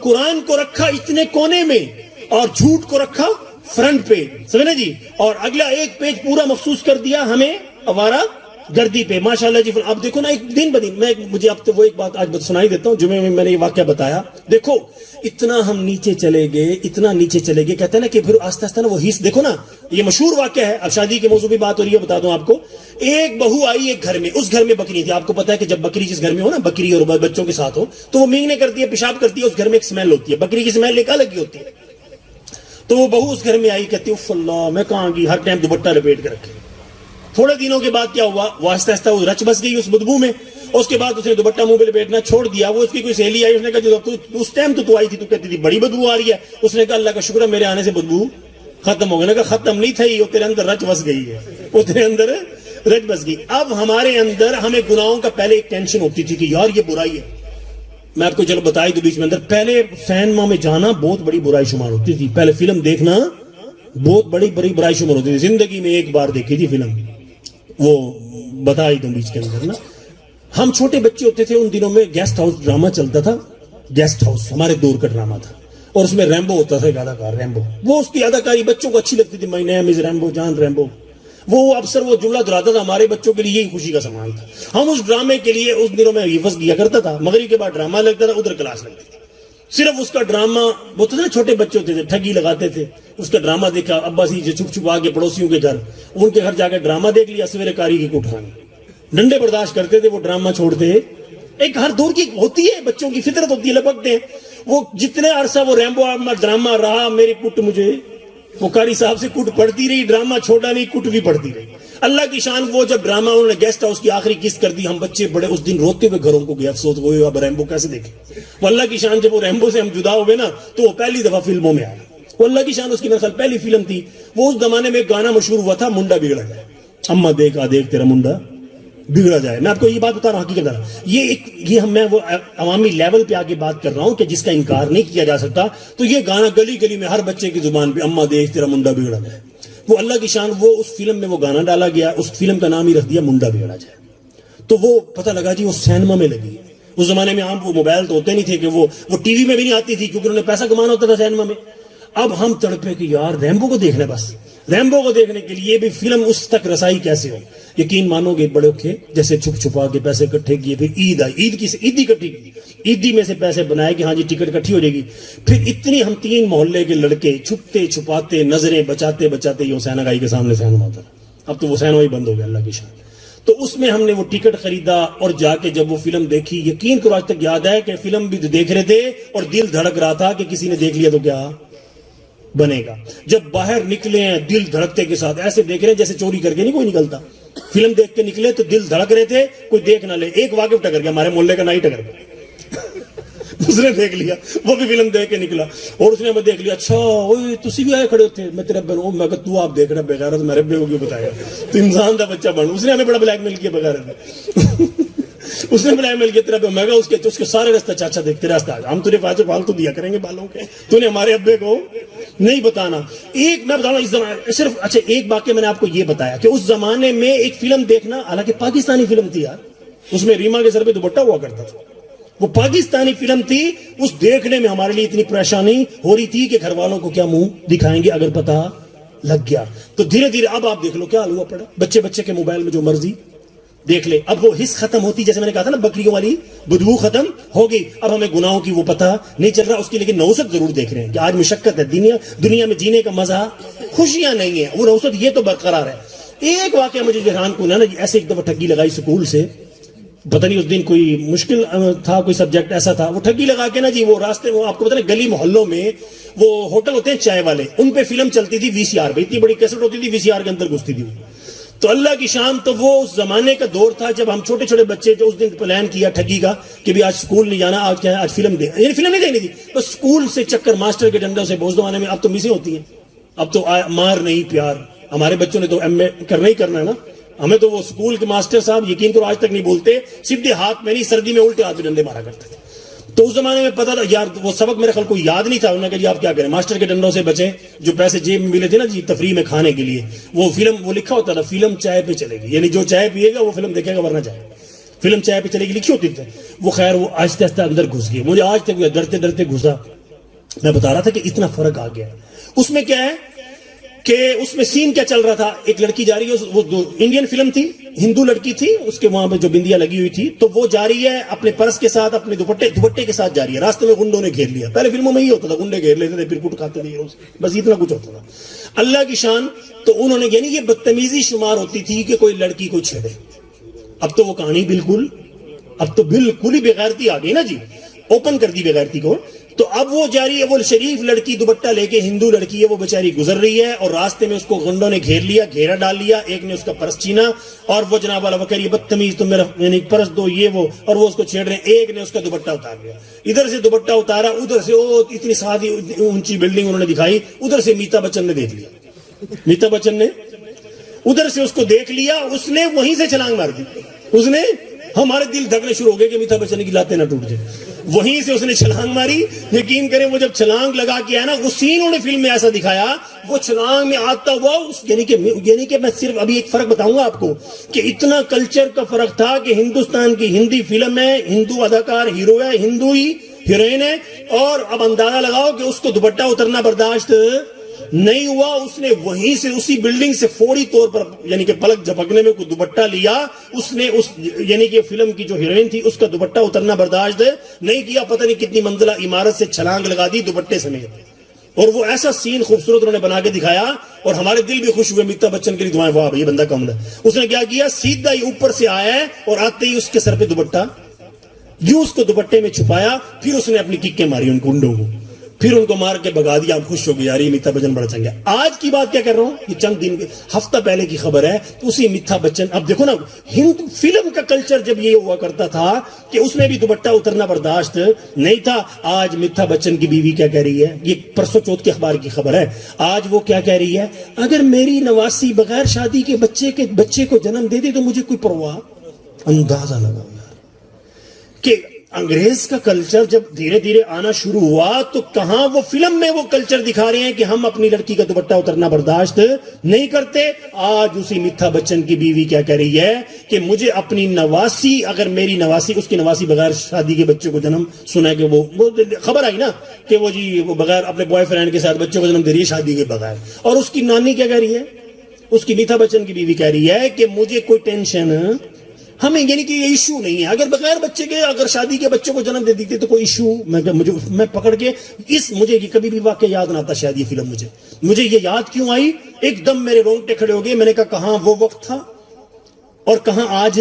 قرآن کو رکھا اتنے کونے میں اور جھوٹ کو رکھا فرنٹ پہ, سمجھے جی, اور اگلا ایک پیج پورا مخصوص کر دیا ہمیں آوارہ گردی پہ. ماشاءاللہ جی آپ دیکھو نا, ایک دن بدن میں مجھے اب تو وہ ایک بات آج سنائی دیتا ہوں. جمعے میں نے یہ واقعہ بتایا. دیکھو اتنا ہم نیچے چلے گئے, اتنا نیچے چلے گئے, کہتے ہیں نا کہ پھر آہستہ آہستہ نا وہ حص, دیکھو نا یہ مشہور واقعہ ہے. اب شادی کے موضوع پہ بات ہو رہی ہے, بتا دوں آپ کو. ایک بہو آئی ایک گھر میں, اس گھر میں بکری تھی. آپ کو پتا ہے کہ جب بکری جس گھر میں ہو نا, بکری اور بچوں کے ساتھ ہو, تو وہ مینگنے کرتی ہے, پیشاب کرتی ہے, اس گھر میں ایک سمیل ہوتی ہے. بکری کی سمیل ایک الگ ہی ہوتی ہے. تو وہ بہو اس گھر میں آئی, کہتی اف اللہ میں کہاں گئی, ہر ٹائم دوپٹہ لپیٹ کے رکھے. تھوڑے دنوں کے بعد کیا ہوا, وہ آہستہ آہستہ وہ رچ بس گئی اس بدبو میں. اس کے بعد اس نے دوپٹہ منہ پہ لپیٹنا چھوڑ دیا. وہ اس کی کوئی سہیلی آئی, اس نے کہا اس ٹائم تو آئی تھی, تو کہتی تھی بڑی بدبو آ رہی ہے. اس نے کہا اللہ کا شکر ہے میرے آنے سے بدبو ختم ہو گئی. کہا ختم نہیں تھی, وہ تیرے اندر رچ بس گئی ہے, وہ تیرے اندر رچ بس گئی. اب ہمارے اندر ہمیں گناہوں کا پہلے ایک ٹینشن ہوتی تھی کہ یار یہ برائی ہے. میں آپ کو چلو بتائی دو بیچ میں اندر, پہلے سینما میں جانا بہت بڑی برائی شمار ہوتی تھی. پہلے فلم دیکھنا بہت بڑی برائی شمار ہوتی تھی. زندگی میں ایک بار دیکھی تھی فلم, وہ بتا ہی دوں بیچ کے اندر نا. ہم چھوٹے بچے ہوتے تھے ان دنوں میں, گیسٹ ہاؤس ڈرامہ چلتا تھا. گیسٹ ہاؤس ہمارے دور کا ڈرامہ تھا, اور اس میں ریمبو ہوتا تھا, ایک اداکار ریمبو. وہ اس کی اداکاری بچوں کو اچھی لگتی تھی. مائی نیم از ریمبو, جان ریمبو. وہ اکثر وہ جملہ دہراتا تھا, ہمارے بچوں کے لیے یہی خوشی کا سامان تھا. ہم اس ڈرامے کے لیے اس دنوں میں حفظ کیا کرتا تھا. مغرب کے بعد ڈرامہ لگتا تھا, ادھر کلاس لگتی تھی. صرف اس کا ڈرامہ, وہ تو نا چھوٹے بچے ہوتے تھے, ٹھگی لگاتے تھے. اس کا ڈرامہ دیکھا, ابا سی چھپ چھپ آ کے پڑوسیوں کے گھر, ان کے گھر جا کے ڈرامہ دیکھ لیا. سویرے کاری کی کوٹ کھانی, ڈنڈے برداشت کرتے تھے, وہ ڈرامہ چھوڑتے. ایک ہر دور کی ہوتی ہے, بچوں کی فطرت ہوتی ہے, لپکتے ہیں. وہ جتنے عرصہ وہ ریمبو ڈرامہ رہا, میری کٹ مجھے وہ قاری صاحب سے کٹ پڑتی رہی, ڈرامہ چھوٹا نہیں, کٹ بھی پڑتی رہی. اللہ کی شان, وہ جب ڈرامہ انہوں نے گیسٹ ہاؤس کی آخری قسط کر دی, ہم بچے بڑے اس دن روتے ہوئے گھروں کو گئے, افسوس وہ اب ریمبو کیسے دیکھیں. وہ اللہ کی شان, جب وہ ریمبو سے ہم جدا ہوئے نا, تو وہ پہلی دفعہ فلموں میں آیا. وہ اللہ کی شان, اس کی میرے خیال پہلی فلم تھی. وہ اس زمانے میں ایک گانا مشہور ہوا تھا, منڈا بگڑا جائے, اما دیکھا دیکھ تیرا منڈا بگڑا جائے. میں آپ کو یہ بات بتا رہا ہوں, حقیقت یہ میں وہ عوامی لیول پہ آگے بات کر رہا ہوں کہ جس کا انکار نہیں کیا جا سکتا. تو یہ گانا گلی گلی میں ہر بچے کی زبان پہ, اما دیکھ تیرا منڈا بگڑا جائے. وہ اللہ کی شان, وہ اس فلم میں وہ گانا ڈالا گیا, اس فلم کا نام ہی رکھ دیا منڈا بگڑا جائے. تو وہ پتہ لگا جی وہ سینما میں لگی. اس زمانے میں عام وہ موبائل تو ہوتے نہیں تھے, کہ وہ ٹی وی میں بھی نہیں آتی تھی, کیونکہ انہوں نے پیسہ کمانا ہوتا تھا سینما میں. اب ہم تڑپے کہ یار ریمبو کو دیکھنا, بس ریمبو کو دیکھنے کے لیے بھی فلم اس تک رسائی کیسے ہو. یقین مانو گے بڑے اوکھے, جیسے چھپ چھپا کے پیسے اکٹھے کیے, پھر عید آئی, عیدی اکٹھی کی, عیدی میں سے پیسے بنائے کہ ہاں جی ٹکٹ اکٹھی ہو جائے گی. پھر اتنی ہم 3 محلے کے لڑکے چھپتے چھپاتے, نظریں بچاتے بچاتے, یہ حسین آگائی کے سامنے سینما ہوتا. اب تو وہ سینما ہی بند ہو گیا, اللہ کی شان. تو اس میں ہم نے وہ ٹکٹ خریدا, اور جا کے جب وہ فلم دیکھی, یقین کرو آج تک یاد ہے کہ فلم بھی دیکھ رہے تھے اور دل دھڑک رہا تھا کہ کسی نے دیکھ لیا تو کیا بنے گا. جب باہر نکلے ہیں دل دھڑکتے کے ساتھ, ایسے دیکھ رہے ہیں جیسے چوری کر کے نہیں کوئی نکلتا. فلم دیکھ کے نکلے تو دل دھڑک رہے تھے, کوئی دیکھ نہ لے. ایک واقف ٹکر گیا, ہمارے محلے کا نہیں ٹکر گیا, اس نے دیکھ لیا, وہ بھی فلم دیکھ کے نکلا, اور اس نے ہمیں دیکھ لیا. اچھا اوئے تسی بھی آئے کھڑے ہوتے, میں تیرے ابے نو, میں کہ تو آپ دیکھ رہا بغیرت, میرے ابے کو کیوں بتایا, تو انسان دا بچہ بن. اس نے ہمیں بڑا بلیک میل کیا بغیرت. اس نے بلایا مل کے تیرا پہ, میں کہا اس کے سارے راستے چاچا دیکھتے راستے آ, ہم تجھے فالتو دیا کریں گے بالوں کے, تو نے ہمارے ابے کو نہیں بتانا. ایک میں بتاؤں اس زمانے صرف, اچھا ایک واقعہ میں نے آپ کو یہ بتایا کہ اس زمانے میں ایک فلم دیکھنا, حالانکہ پاکستانی فلم تھی یار, اس میں ریما کے سر پہ دوپٹہ ہوا کرتا تھا, وہ پاکستانی فلم تھی. اس دیکھنے میں ہمارے لیے اتنی پریشانی ہو رہی تھی کہ گھر والوں کو کیا منہ دکھائیں گے اگر پتہ لگ گیا. تو دھیرے دھیرے اب آپ دیکھ لو کیا حال ہوا پڑا, بچے کے موبائل میں جو مرضی دیکھ لے. اب وہ حص ختم ہوتی, جیسے میں نے کہا تھا نا بکریوں والی بدبو ختم ہوگی. اب ہمیں گناہوں کی وہ پتہ نہیں چل رہا اس کی, لیکن نوست ضرور دیکھ رہے ہیں کہ آج مشقت ہے, دنیا میں جینے کا مزہ, خوشیاں نہیں ہیں, وہ نوست یہ تو برقرار ہے. ایک واقعہ مجھے جہان کو نا ایسے ایک دفعہ ٹھگی لگائی سکول سے, پتہ نہیں اس دن کوئی مشکل تھا, کوئی سبجیکٹ ایسا تھا, وہ ٹھگی لگا کے نا جی وہ راستے, وہ آپ کو پتہ ہے گلی محلوں میں وہ ہوٹل ہوتے ہیں چائے والے, ان پہ فلم چلتی تھی VCR پہ, اتنی بڑی کیسٹ ہوتی تھی VCR کے اندر گھستی تھی. تو اللہ کی شان, تو وہ اس زمانے کا دور تھا جب ہم چھوٹے چھوٹے بچے, جو اس دن پلان کیا ٹھگی کا کہ بھی آج سکول نہیں جانا, آج کیا ہے, آج فلم دے, یعنی فلم نہیں دیکھنی تھی, بس سکول سے چکر ماسٹر کے ڈنڈوں سے. بہت زمانے میں اب تو میسیں ہوتی ہیں, اب تو مار نہیں پیار. ہمارے بچوں نے تو MA کرنا ہی کرنا ہے نا, ہمیں تو وہ سکول کے ماسٹر صاحب یقین کرو آج تک نہیں بولتے, سیدھے ہاتھ میں نہیں, سردی میں الٹے ہاتھ میں ڈنڈے مارا کرتے تھے. تو اس زمانے میں پتا تھا یار, وہ سبق میرے خیال کو یاد نہیں تھا. انہوں نے کہا جی آپ کیا کریں, ماسٹر کے ڈنڈوں سے بچیں. جو پیسے جیب میں ملے تھے نا جی تفریح میں کھانے کے لیے, وہ فلم, وہ لکھا ہوتا تھا فلم چائے پہ چلے گی, یعنی جو چائے پیے گا وہ فلم دیکھے گا ورنہ چائے. فلم چائے پہ چلے گی لکھی ہوتی تھی وہ، خیر وہ آہستہ آہستہ اندر گھس گئی. مجھے آج تک ڈرتے ڈرتے گھسا. میں بتا رہا تھا کہ اتنا فرق آ گیا. اس میں کیا ہے کہ اس میں سین کیا چل رہا تھا, ایک لڑکی جا رہی ہے, وہ انڈین فلم تھی, ہندو لڑکی تھی, اس کے وہاں پہ جو بندیاں لگی ہوئی تھی, تو وہ جا رہی ہے اپنے پرس کے ساتھ, اپنے دوپٹے کے ساتھ جا رہی ہے. راستے میں گنڈوں نے گھیر لیا. پہلے فلموں میں ہی ہوتا تھا, گنڈے گھیر لیتے تھے پھر کٹ کھاتے تھے, بس اتنا کچھ ہوتا تھا. اللہ کی شان. تو انہوں نے, یعنی یہ بدتمیزی شمار ہوتی تھی کہ کوئی لڑکی کو چھیڑے. اب تو وہ کہانی بالکل, اب تو بالکل ہی بغیرتی آ گئی نا جی, اوپن کر دی بغیرتی کو. تو اب وہ جاری ہے, وہ شریف لڑکی دوپٹہ لے کے, ہندو لڑکی ہے وہ بیچاری گزر رہی ہے, اور راستے میں اس کو گنڈوں نے گھیر لیا, گھیرا ڈال لیا, ایک نے اس کا پرس چھینا, اور وہ جناب والا وہ کہہ رہی ہے بدتمیز تم میرا یعنی پرس دو, یہ وہ, اور وہ اس کو چھیڑ رہے ہیں. ایک نے اس کا دوپٹہ اتار لیا, ادھر سے دوپٹہ اتارا, ادھر سے وہ اتنی سادی اونچی بلڈنگ انہوں نے دکھائی, ادھر سے امیتابھ بچن نے دیکھ لیا, امیتابھ بچن نے ادھر سے اس کو دیکھ لیا, اس نے وہیں سے چھلانگ مار دی. اس نے, ہمارے دل دھکنے شروع ہو گئے کہ امیتابھ بچن کی لاتیں نہ ٹوٹ جائے. وہیں سے اس نے چھلانگ ماری. یقین کریں وہ جب چھلانگ لگا کے آیا نا, وہ سین انہوں نے فلم میں ایسا دکھایا, وہ چھلانگ میں آتا ہوا, یعنی کہ میں صرف ابھی ایک فرق بتاؤں گا آپ کو کہ اتنا کلچر کا فرق تھا کہ ہندوستان کی ہندی فلم ہے, ہندو اداکار ہیرو ہے, ہندو ہی ہیروئن ہے, اور اب اندازہ لگاؤ کہ اس کو دوپٹہ اترنا برداشت نہیں ہوا. اس نے وہیں سے اسی بلڈنگ سے فوری طور پر یعنی کہ پلک جھپکنے میں کوئی دوپٹہ لیا, اس نے اس یعنی کہ فلم کی جو ہیروئن تھی اس کا دوپٹہ اترنا برداشت نہیں کیا, پتہ نہیں کتنی منزلہ عمارت سے چھلانگ لگا دی دوپٹے سمیت. اور وہ ایسا سین خوبصورت انہوں نے بنا کے دکھایا, اور ہمارے دل بھی خوش ہوئے. امیتابھ بچن کے لیے دعائیں, واہ یہ بندہ کمل ہے. اس نے کیا کیا, سیدھا ہی اوپر سے آیا ہے, اور آتے ہی اس کے سر پہ دوپٹہ, یوں اس کو دوپٹے میں چھپایا, پھر اس نے اپنی ککیں ماری ان گنڈوں کو, پھر ان کو مار کے بگا دیا. آپ خوش ہو گئے, یار یہ امیتابھ بچن بڑا چنگا. آج کی بات کیا کر رہا ہوں, یہ چند دن ہفتہ پہلے کی خبر ہے. تو اسی امیتابھ بچن, اب دیکھو نا ہند فلم کا کلچر جب یہ ہوا کرتا تھا کہ اس میں بھی دوپٹہ اترنا برداشت نہیں تھا. آج امیتابھ بچن کی بیوی کیا کہہ رہی ہے, یہ پرسوں چوتھ کے اخبار کی خبر ہے, آج وہ کیا کہہ رہی ہے, اگر میری نواسی بغیر شادی کے بچے کو جنم دے دے تو مجھے کوئی پرواہ. اندازہ لگاؤ یار کہ انگریز کا کلچر جب دھیرے دھیرے آنا شروع ہوا تو کہاں وہ فلم میں وہ کلچر دکھا رہے ہیں کہ ہم اپنی لڑکی کا دوپٹہ اترنا برداشت نہیں کرتے. آج اسی امیتابھ بچن کی بیوی کیا کہہ رہی ہے کہ مجھے اپنی نواسی, اگر میری نواسی, اس کی نواسی بغیر شادی کے بچے کو جنم سنا ہے کہ وہ خبر آئی نا کہ وہ جی وہ بغیر اپنے بوائے فرینڈ کے ساتھ بچے کو جنم دے رہی ہے شادی کے بغیر. اور اس کی نانی کیا کہہ رہی ہے, اس کی امیتابھ بچن کی بیوی کہہ رہی ہے کہ مجھے کوئی ٹینشن ہمیں, یعنی کہ یہ ایشو نہیں ہے, اگر بغیر بچے کے اگر شادی کے بچے کو جنم دے دیتے تو کوئی ایشو. میں پکڑ کے مجھے کبھی بھی واقعہ یاد نہ آتا شاید یہ فلم, مجھے یہ یاد کیوں آئی, ایک دم میرے رونگٹے کھڑے ہو گئے. میں نے کہا کہاں وہ وقت تھا اور کہاں آج.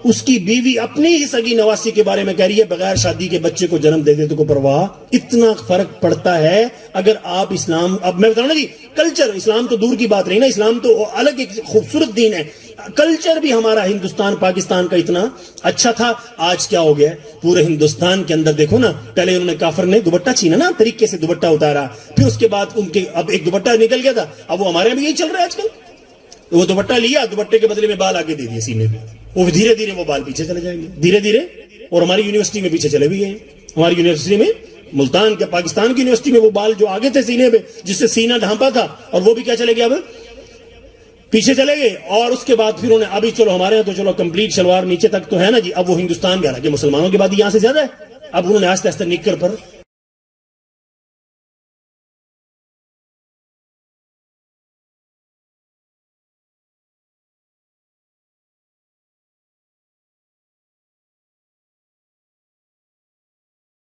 اس کی بیوی اپنی ہی سگی نواسی کے بارے میں کہہ رہی ہے بغیر شادی کے بچے کو جنم دے دے تو کو پرواہ. اتنا فرق پڑتا ہے. اگر آپ اسلام, اب میں بتاؤں نا جی کلچر, اسلام تو دور کی بات رہی نا, اسلام تو الگ ایک خوبصورت دین ہے. کلچر بھی ہمارا ہندوستان پاکستان کا اتنا اچھا تھا. آج کیا ہو گیا, پورے ہندوستان کے اندر دیکھو نا, پہلے انہوں نے کافر نے دوپٹہ چھینا نا, طریقے سے دوپٹہ اتارا, پھر اس کے بعد ان کے اب ایک دوپٹہ نکل گیا تھا, اب وہ ہمارے بھی یہی چل رہا ہے آج کل. وہ دوپٹہ لیا, دوپٹے کے بدلے میں بال آگے دے دیے سینے پہ, وہ دھیرے دھیرے وہ بال پیچھے چلے جائیں گے دھیرے دھیرے. اور ہماری یونیورسٹی میں پیچھے چلے بھی گئے. ہماری یونیورسٹی میں, ملتان کے پاکستان کی یونیورسٹی میں, وہ بال جو آگے تھے سینے پہ جس سے سینہ ڈھانپا تھا, اور وہ بھی کیا چلے گیا, اب پیچھے چلے گئے. اور اس کے بعد پھر انہوں نے, ابھی چلو ہمارے یہاں تو چلو کمپلیٹ شلوار نیچے تک تو ہے نا جی, اب وہ ہندوستان گیا کہ مسلمانوں کے بعد یہاں سے زیادہ ہے. اب انہوں نے آہستہ آہستہ نکر پر